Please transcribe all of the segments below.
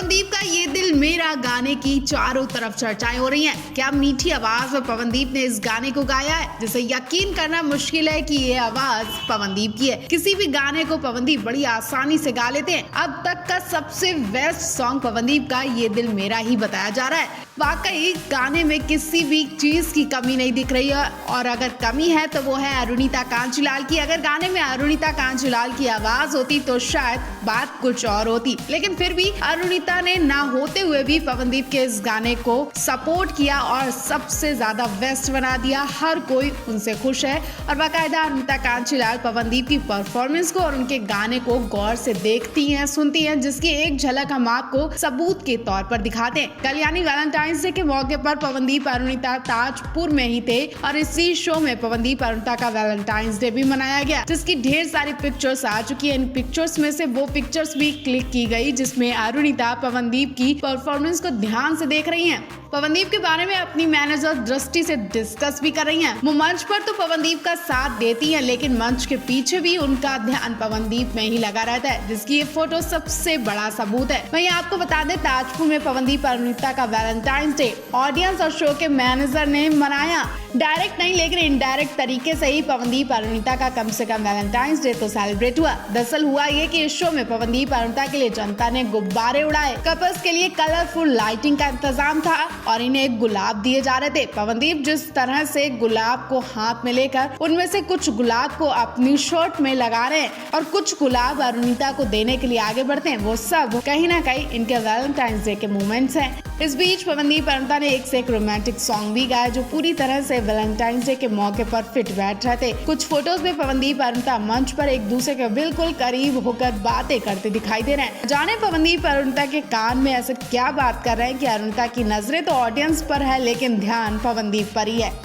पवनदीप का ये दिल मेरा गाने की चारों तरफ चर्चाएं हो रही हैं। क्या मीठी आवाज में पवनदीप ने इस गाने को गाया है, जिसे यकीन करना मुश्किल है कि ये आवाज पवनदीप की है। किसी भी गाने को पवनदीप बड़ी आसानी से गा लेते हैं। अब तक का सबसे बेस्ट सॉन्ग पवनदीप का ये दिल मेरा ही बताया जा रहा है। वाकई गाने में किसी भी चीज की कमी नहीं दिख रही है, और अगर कमी है तो वो है अरुणिता कांजीलाल की। अगर गाने में अरुणिता कांजीलाल की आवाज होती तो शायद बात कुछ और होती, लेकिन फिर भी अरुणिता ने ना होते हुए भी पवनदीप के इस गाने को सपोर्ट किया और सबसे ज्यादा बेस्ट बना दिया। हर कोई उनसे खुश है और बाकायदा अरुणिता कांजीलाल पवनदीप की परफॉर्मेंस को और उनके गाने को गौर से देखती हैं, सुनती हैं, जिसकी एक झलक हम आपको सबूत के तौर पर दिखाते हैं। कल यानी वैलेंटाइंस डे के मौके पर पवनदीप अरुणिता ताजपुर में ही थे और इसी शो में पवनदीप अरुणिता का वैलेंटाइंस डे भी मनाया गया, जिसकी ढेर सारी पिक्चर्स आ चुकी है। इन पिक्चर्स में से वो पिक्चर्स भी क्लिक की गई जिसमें अरुणिता पवनदीप की परफॉर्मेंस को ध्यान से देख रही हैं। पवनदीप के बारे में अपनी मैनेजर दृष्टि से डिस्कस भी कर रही हैं। वो मंच पर तो पवनदीप का साथ देती हैं, लेकिन मंच के पीछे भी उनका ध्यान पवनदीप में ही लगा रहता है, जिसकी ये फोटो सबसे बड़ा सबूत है। वहीं आपको बता दें, ताजपुर में पवनदीप अरुणिता का वैलेंटाइंस डे ऑडियंस और शो के मैनेजर ने मनाया। डायरेक्ट नहीं लेकिन इनडायरेक्ट तरीके से ही पवनदीप अरुणिता का कम से कम वैलेंटाइंस डे तो सेलिब्रेट हुआ। दरअसल हुआ ये कि इस शो में पवनदीप अरुणिता के लिए जनता ने गुब्बारे उड़ाए। कपल्स के लिए कलरफुल लाइटिंग का इंतजाम था और इन्हें एक गुलाब दिए जा रहे थे। पवनदीप जिस तरह से गुलाब को हाथ में लेकर उनमें से कुछ गुलाब को अपनी शर्ट में लगा रहे हैं और कुछ गुलाब अरुणिता को देने के लिए आगे बढ़ते हैं, वो सब कहीं ना कहीं इनके वैलेंटाइंस डे के मोमेंट्स हैं। इस बीच पवनदीप अरुणिता ने एक से एक रोमांटिक सॉन्ग भी गाया जो पूरी तरह से वैलेंटाइंस डे के मौके पर फिट बैठ रहे थे। कुछ फोटोज में पवनदीप अरुणिता मंच पर एक दूसरे के बिल्कुल करीब होकर बातें करते दिखाई दे रहे हैं। जाने पवनदीप अरुणिता के कान में ऐसे क्या बात कर रहे हैं कि अरुणिता की नजरें तो ऑडियंस पर है, लेकिन ध्यान पवनदीप पर ही है।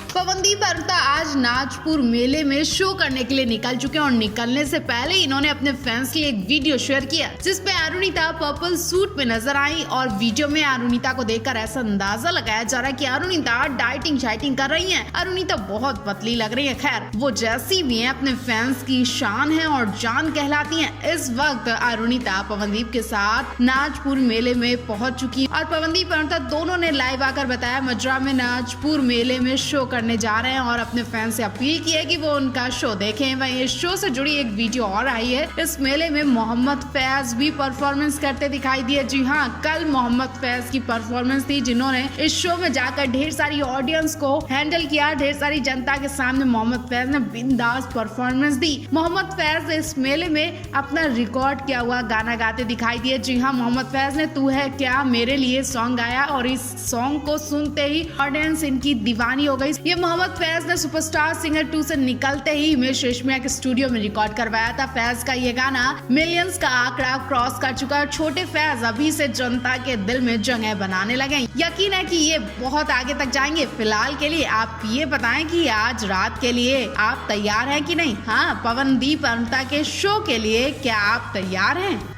पवनदीप अरुणिता आज नाजपुर मेले में शो करने के लिए निकल चुके हैं और निकलने से पहले इन्होंने अपने फैंस के लिए एक वीडियो शेयर किया, जिसपे अरुणिता पर्पल सूट में नजर आई और वीडियो में अरुणिता को देखकर ऐसा अंदाजा लगाया जा रहा है कि अरुणिता डाइटिंग शाइटिंग कर रही हैं। अरुणिता बहुत पतली लग रही है। खैर, वो जैसी भी है अपने फैंस की शान है और जान कहलाती है। इस वक्त अरुणिता पवनदीप के साथ नाजपुर मेले में पहुंच चुकी और पवनदीप अरुणिता दोनों ने लाइव आकर बताया मजरा में नाजपुर मेले में शो करने जा रहे हैं और अपने फैंस से अपील की है कि वो उनका शो देखें। वहीं इस शो से जुड़ी एक वीडियो और आई है। इस मेले में मोहम्मद फैज भी परफॉर्मेंस करते दिखाई दिए। जी हाँ, कल मोहम्मद फैज की परफॉर्मेंस थी, जिन्होंने इस शो में जाकर ढेर सारी ऑडियंस को हैंडल किया। ढेर सारी जनता के सामने मोहम्मद फैज ने बिंदास परफॉर्मेंस दी। मोहम्मद फैज इस मेले में अपना रिकॉर्ड किया हुआ गाना गाते दिखाई दिए। जी हाँ, मोहम्मद फैज ने तू है क्या मेरे लिए सॉन्ग गाया और इस सॉन्ग को सुनते ही ऑडियंस इनकी दीवानी हो गई। ये मोहम्मद फैज ने सुपरस्टार सिंगर 2 से निकलते ही हिमेश रेशमिया के स्टूडियो में रिकॉर्ड करवाया था। फैज का ये गाना मिलियंस का आंकड़ा क्रॉस कर चुका है। छोटे फैज अभी से जनता के दिल में जगह बनाने लगे। यकीन है कि ये बहुत आगे तक जाएंगे। फिलहाल के लिए आप ये बताएं कि आज रात के लिए आप तैयार हैं कि नहीं। हाँ, पवनदीप अरुणिता के शो के लिए क्या आप तैयार हैं?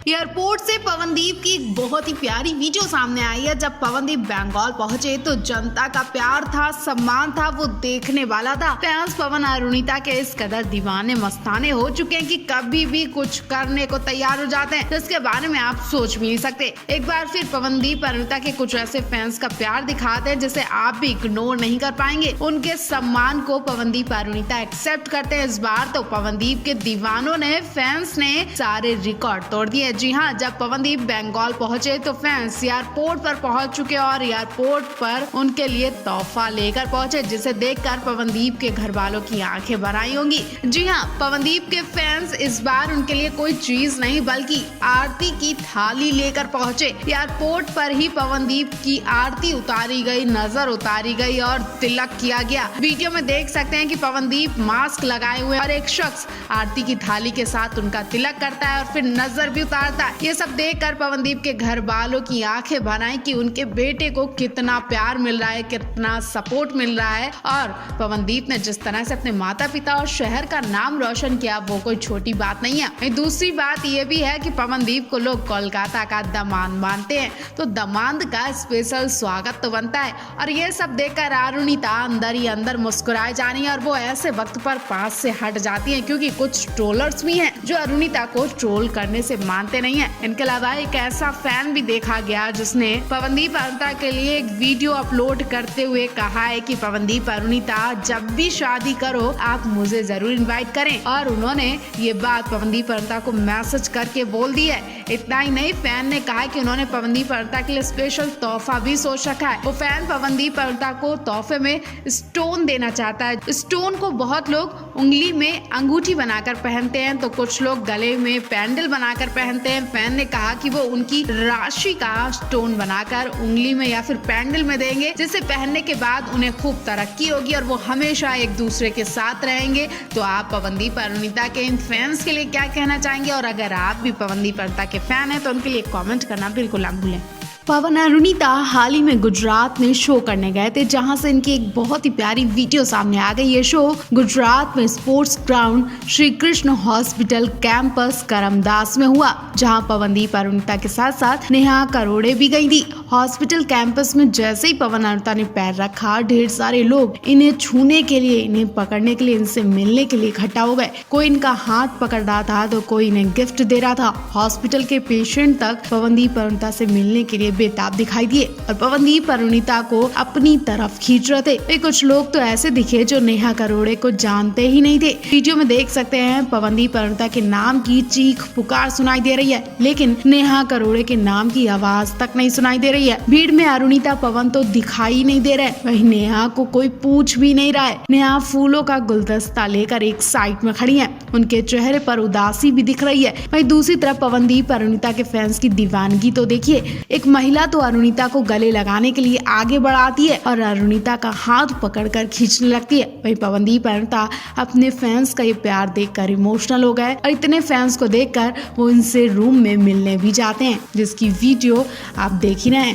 एयरपोर्ट से पवनदीप की एक बहुत ही प्यारी वीडियो सामने आई है। जब पवनदीप बंगाल पहुंचे तो जनता का प्यार था, सम्मान था, वो देखने वाला था। फैंस पवन अरुणिता के इस कदर दीवाने मस्ताने हो चुके हैं कि कभी भी कुछ करने को तैयार हो जाते हैं, जिसके बारे में आप सोच भी नहीं सकते। एक बार फिर पवनदीप अरुणिता के कुछ ऐसे फैंस का प्यार दिखाते हैं जिसे आप भी इग्नोर नहीं कर पाएंगे। उनके सम्मान को पवनदीप अरुणिता एक्सेप्ट करते हैं। इस बार तो पवनदीप के दीवानों ने, फैंस ने सारे रिकॉर्ड तोड़ दिए। जी हाँ, जब पवनदीप बंगाल पहुंचे तो फैंस एयरपोर्ट पर पहुंच चुके और एयरपोर्ट पर उनके लिए तोहफा लेकर पहुंचे, जिसे देखकर पवनदीप के घर वालों की आंखें भर आई होंगी। जी हाँ, पवनदीप के फैंस इस बार उनके लिए कोई चीज नहीं बल्कि आरती की थाली लेकर पहुंचे। एयरपोर्ट पर ही पवनदीप की आरती उतारी गई, नजर उतारी गई और तिलक किया गया। वीडियो में देख सकते हैं कि पवनदीप मास्क लगाए हुए और एक शख्स आरती की थाली के साथ उनका तिलक करता है और फिर नजर भी उतारता है। ये सब देखकर पवनदीप के घर वालों की आंखें भर आई कि उनके बेटे को कितना प्यार मिल रहा है, कितना सपोर्ट मिल रहा है। और पवनदीप ने जिस तरह से अपने माता पिता और शहर का नाम रोशन किया, वो कोई छोटी बात नहीं है। दूसरी बात ये भी है कि पवनदीप को लोग कोलकाता का दामाद मानते हैं, तो दामाद का स्पेशल स्वागत तो बनता है। और ये सब देखकर अरुणिता अंदर ही अंदर मुस्कुराए जा रही है और वो ऐसे वक्त पर पास से हट जाती है, क्योंकि कुछ ट्रोलर्स भी हैं जो अरुणिता को ट्रोल करने से मान मानते नहीं है। इनके अलावा एक ऐसा फैन भी देखा गया जिसने पवनदीप अरुणिता के लिए एक वीडियो अपलोड करते हुए कहा है कि पवनदीप अरुणिता जब भी शादी करो आप मुझे जरूर इनवाइट करें, और उन्होंने ये बात पवनदीप अरुणिता को मैसेज करके बोल दी है। इतना ही नहीं, फैन ने कहा कि उन्होंने पवनदीप अरुणिता के लिए स्पेशल तोहफा भी सोच रखा है। वो फैन पवनदीप अरुणिता को तोहफे में स्टोन देना चाहता है। स्टोन को बहुत लोग उंगली में अंगूठी बनाकर पहनते हैं, तो कुछ लोग गले में पैंडल बनाकर पहनते हैं। फैन ने कहा कि वो उनकी राशि का स्टोन बनाकर उंगली में या फिर पैंडल में देंगे, जिसे पहनने के बाद उन्हें खूब तरक्की होगी और वो हमेशा एक दूसरे के साथ रहेंगे। तो आप पवनदीप अरुणिता के इन फैंस के लिए क्या कहना चाहेंगे, और अगर आप भी पवनदीप अरुणिता के फैन हैं तो उनके लिए कमेंट करना बिल्कुल ना भूलें। पवन अरुणिता हाल ही में गुजरात में शो करने गए थे, जहां से इनकी एक बहुत ही प्यारी वीडियो सामने आ गई। ये शो गुजरात में sports ground Shri Krishna hospital campus Karamdas में हुआ, जहां पवनदीप अरुणिता के साथ साथ नेहा करोड़े भी गई थी। हॉस्पिटल कैंपस में जैसे ही पवन अरुणिता ने पैर रखा, ढेर सारे लोग इन्हें छूने के लिए, इन्हें पकड़ने के लिए, इनसे मिलने के लिए इकट्ठा हो गए। कोई इनका हाथ पकड़ रहा था तो कोई इन्हें गिफ्ट दे रहा था। हॉस्पिटल के पेशेंट तक पवनदीप अरुणिता से मिलने के लिए बेताब दिखाई दिए और पवनदीप अरुणिता को अपनी तरफ खींच रहे थे। कुछ लोग तो ऐसे दिखे जो नेहा करोड़े को जानते ही नहीं थे। वीडियो में देख सकते हैं पवनदीप अरुणिता के नाम की चीख पुकार सुनाई दे रही है, लेकिन नेहा करोड़े के नाम की आवाज तक नहीं सुनाई दे रही है। भीड़ में अरुणिता पवन तो दिखाई नहीं दे रहे, वहीं नेहा को कोई पूछ भी नहीं रहा है। नेहा फूलों का गुलदस्ता लेकर एक साइड में खड़ी है, उनके चेहरे पर उदासी भी दिख रही है। वहीं दूसरी तरफ पवनदीप अरुणिता के फैंस की दीवानगी तो देखिए। एक महिला तो अरुणिता को गले लगाने के लिए आगे बढ़ाती है और अरुणिता का हाथ पकड़कर खींचने लगती है। वहीं पवनदीप अरुणिता अपने फैंस का ये प्यार देखकर इमोशनल हो गए और इतने फैंस को देखकर वो इनसे रूम में मिलने भी जाते हैं, जिसकी वीडियो आप देख ही रहे हैं।